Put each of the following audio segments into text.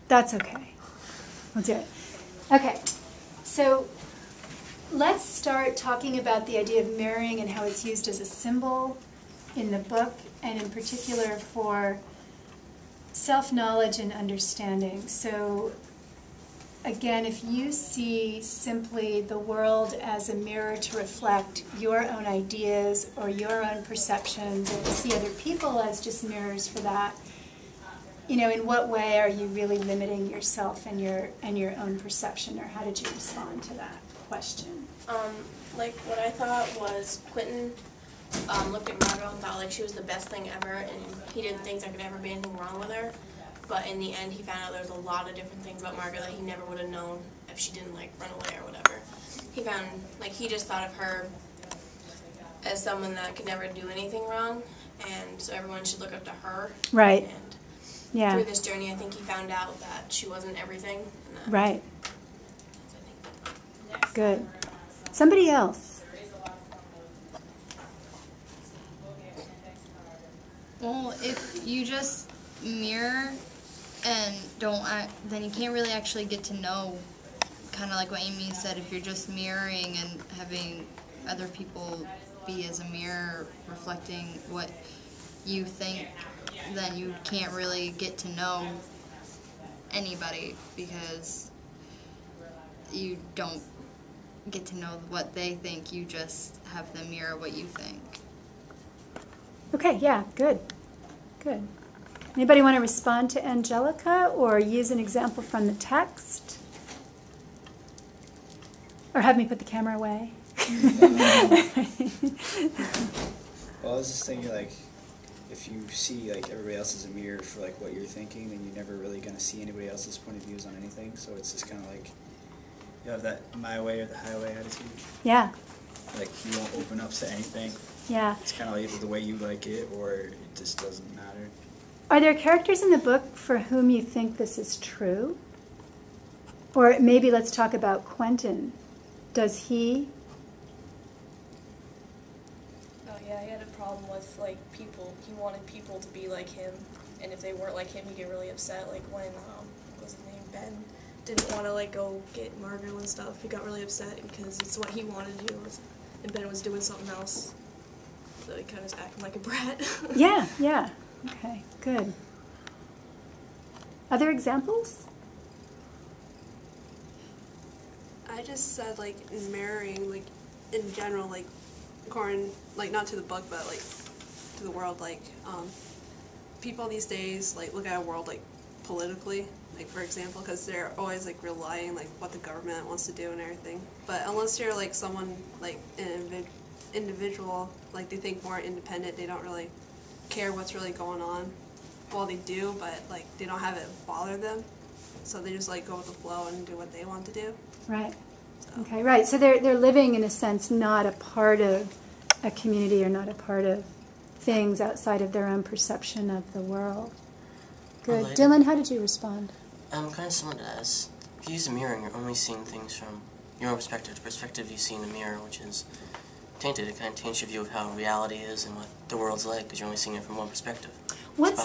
That's okay. We'll do it. Okay. So let's start talking about the idea of mirroring and how it's used as a symbol in the book, and in particular for self-knowledge and understanding. So again, if you see simply the world as a mirror to reflect your own ideas or your own perceptions, or to see other people as just mirrors for that, you know, in what way are you really limiting yourself and your own perception, or how did you respond to that question? Like what I thought was Quentin looked at Margot and thought like she was the best thing ever, and he didn't think there could ever be anything wrong with her. But in the end, he found out there was a lot of different things about Margot that he never would have known if she didn't like run away or whatever. He found like he just thought of her as someone that could never do anything wrong, and so everyone should look up to her. Right. And yeah. through this journey, I think he found out that she wasn't everything. And that, right. Good. Somebody else. Well, if you just mirror and don't act, then you can't really actually get to know, kind of like what Amy said, if you're just mirroring and having other people be as a mirror reflecting what you think, then you can't really get to know anybody, because you don't get to know what they think, you just have them mirror what you think. Okay, yeah, good. Good. Anybody want to respond to Angelica or use an example from the text? Or have me put the camera away? Well, I was just thinking, like, if you see, like, everybody else is a mirror for, like, what you're thinking, then you're never really going to see anybody else's point of views on anything. So it's just kind of like, you have that my way or the highway attitude. Yeah. Like, you won't open up to anything. Yeah. It's kind of like either the way you like it or it just doesn't matter. Are there characters in the book for whom you think this is true? Or maybe let's talk about Quentin. Does he? Oh yeah, he had a problem with like people. He wanted people to be like him, and if they weren't like him, he'd get really upset. Like when what was his name, Ben, didn't want to like go get Margot and stuff. He got really upset because it's what he wanted to do, and Ben was doing something else. So he kind of was acting like a brat. Yeah, yeah. Okay, good. Other examples? I just said, like, in mirroring, like, in general, like, Corin, like, not to the book, but, like, to the world, like, people these days, like, look at a world, like, politically, like, for example, because they're always, like, relying, like, what the government wants to do and everything. But unless you're, like, someone, like, an individual, like, they think more independent, they don't really care what's really going on. Well, they do, but, like, they don't have it bother them. So they just, like, go with the flow and do what they want to do. Right. So. Okay, right. So they're living, in a sense, not a part of a community or not a part of things outside of their own perception of the world. Good. Related. Dylan, how did you respond? Kind of similar to this. If you use a mirror and you're only seeing things from your own perspective, the perspective you see in the mirror, which is tainted, it kind of taints your view of how reality is and what the world's like, because you're only seeing it from one perspective. What's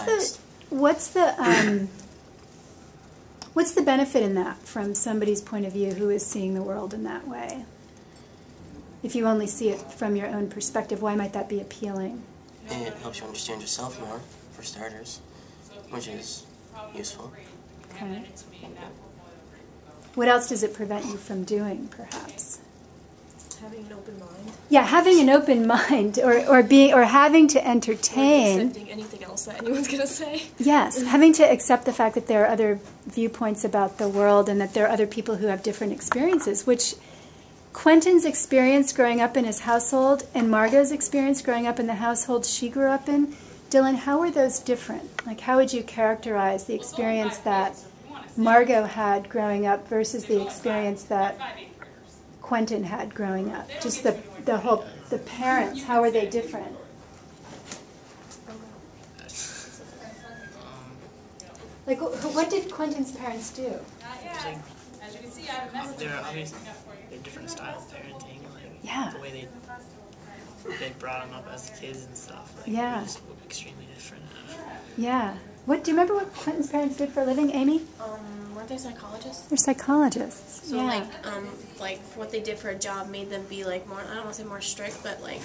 the benefit in that from somebody's point of view who is seeing the world in that way? If you only see it from your own perspective, why might that be appealing? It helps you understand yourself more, for starters, which is useful. Okay. What else does it prevent you from doing, perhaps? Having an open mind. Yeah, having an open mind, or having to entertain. Or accepting anything else that anyone's gonna say. Yes, having to accept the fact that there are other viewpoints about the world and that there are other people who have different experiences, which Quentin's experience growing up in his household and Margot's experience growing up in the household she grew up in, Dylan, how were those different? Like, how would you characterize the experience that Margot had growing up versus the experience that Quentin had growing up? Just the parents, how are they different? Like, what did Quentin's parents do? They're obviously different style of parenting, like yeah. the way they brought them up as kids and stuff. Like, yeah. It was extremely different. Yeah. What do you remember what Quentin's parents did for a living, Amy? Weren't they psychologists? They're psychologists. So yeah. like what they did for a job made them be like more, I don't want to say more strict, but like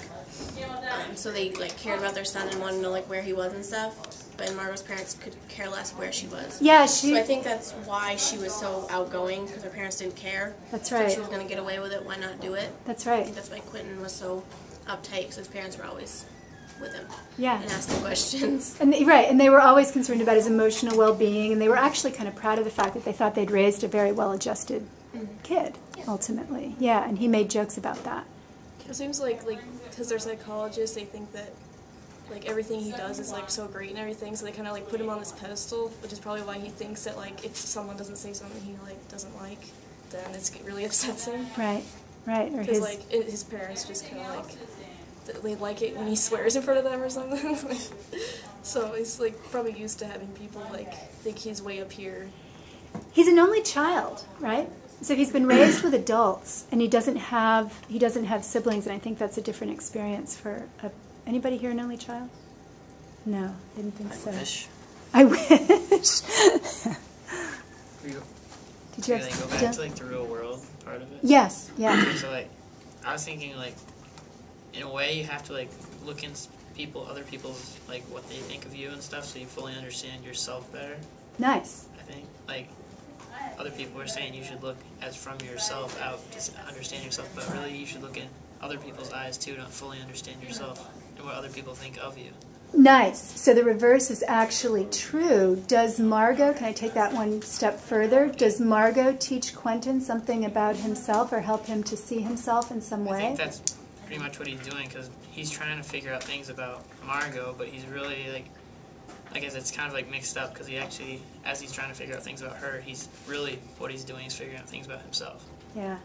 so they like cared about their son and wanted to know like where he was and stuff. But Margot's parents could care less where she was. Yeah, So I think that's why she was so outgoing, because her parents didn't care. That's So right. if she was going to get away with it, why not do it? That's I right. think that's why Quentin was so uptight, because his parents were always with him Yeah. and asking questions. And right, and they were always concerned about his emotional well-being, and they were actually kind of proud of the fact that they thought they'd raised a very well-adjusted kid, ultimately. Yeah, and he made jokes about that. It seems like because they're psychologists, they think that like everything he does is like so great and everything, so they kind of like put him on this pedestal, which is probably why he thinks that like if someone doesn't say something he like doesn't like, then it really upsets him. Right, right. Or Because his, like his parents just kind of like they like it when he swears in front of them or something. So he's like probably used to having people like think he's way up here. he's an only child, right? So he's been raised with adults, and he doesn't have siblings, and I think that's a different experience for anybody here an only child? No, didn't think so. Wish. I wish. Did you Can I go back have to like the real world part of it? Yes, yeah. Okay, so like, I was thinking like, in a way you have to like look in other people's like what they think of you and stuff, so you fully understand yourself better. Nice. I think like other people were saying you should look as from yourself out to understand yourself, but really you should look in other people's eyes too to fully understand yourself and what other people think of you. Nice. So the reverse is actually true. Does Margot, can I take that one step further? Does Margot teach Quentin something about himself or help him to see himself in some I way? think that's pretty much what he's doing, because he's trying to figure out things about Margot, but he's really like, I guess it's kind of like mixed up, because he actually, as he's trying to figure out things about her, he's really, what he's doing is figuring out things about himself. Yeah.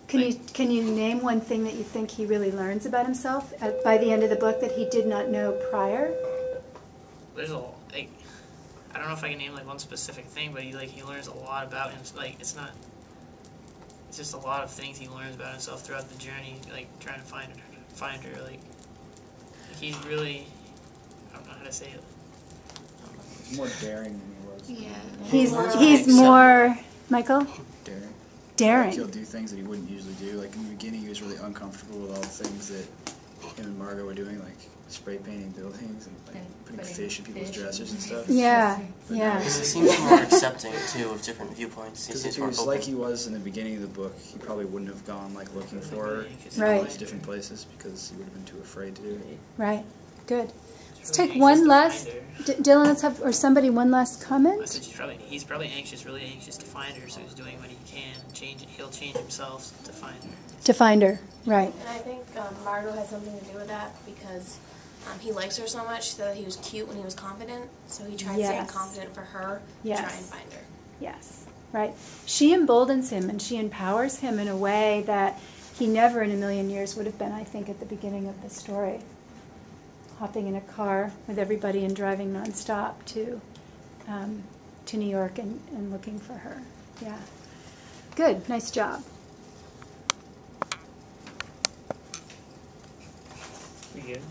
Can you name one thing that you think he really learns about himself by the end of the book that he did not know prior? There's a like, I don't know if I can name like one specific thing, but he learns a lot about him. Like it's just a lot of things he learns about himself throughout the journey, like trying to find her. Like he's really, I don't know how to say it. He's more daring than he was. Yeah. He's more, Michael? Daring. Like Daring. he'll do things that he wouldn't usually do. Like in the beginning, he was really uncomfortable with all the things that him and Margot were doing, like spray painting buildings and like putting fish in people's dressers and stuff. Yeah, But yeah. He seems more accepting too of different viewpoints. He Because seems if he more was open. like he was in the beginning of the book, he probably wouldn't have gone like looking for her in Right. all these different places because he would have been too afraid to do it. Right. Good. Let's Really take one anxious to last, find her. Dylan, let's have, or somebody, one last I comment? said he's probably really anxious to find her, so he's doing what he can. He'll change himself to find her. To find her, right. And I think Margot had something to do with that, because he likes her so much that he was cute when he was confident, so he tried staying Yes. confident for her Yes. to try and find her. Yes, right. She emboldens him and she empowers him in a way that he never in a million years would have been, I think, at the beginning of the story. Hopping in a car with everybody and driving nonstop to New York and looking for her. Yeah. Good. Nice job. Pretty good.